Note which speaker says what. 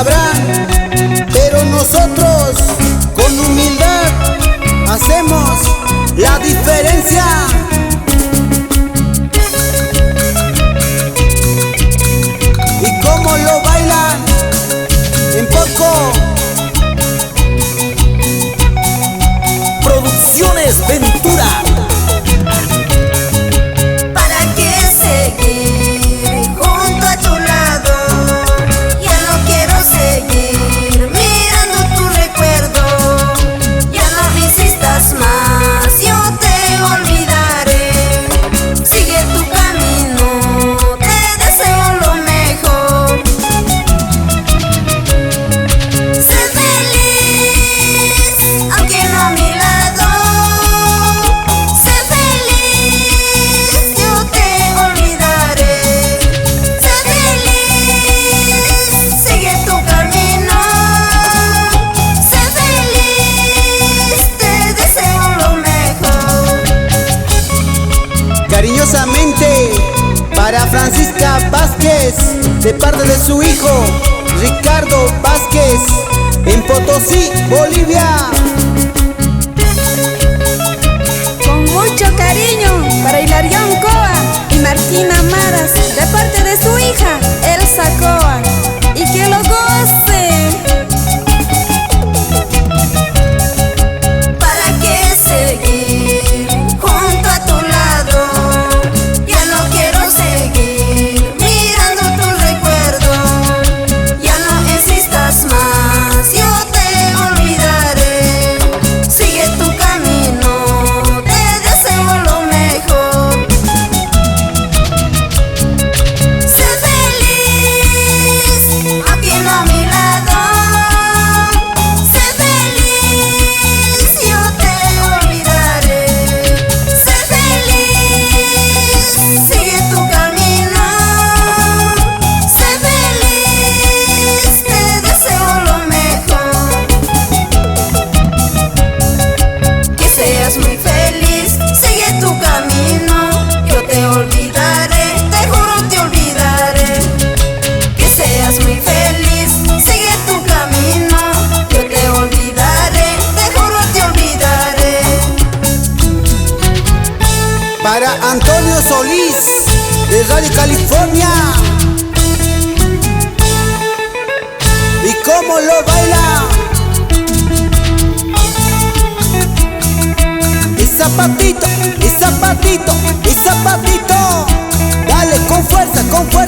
Speaker 1: sabrán, pero nosotros con humildad hacemos la diferencia. Y cómo lo bailan en poco. Producciones Ventura. Cariñosamente para Francisca Vázquez, de parte de su hijo Ricardo Vázquez, en Potosí, Bolivia.
Speaker 2: Con mucho cariño para Hilarión Coa y Martina Maras, de parte de su hija Elsa Coa, y que lo goce.
Speaker 1: Para Antonio Solís, de Radio California. Y cómo lo baila. Y zapatito, y zapatito, y zapatito. Dale con fuerza, con fuerza.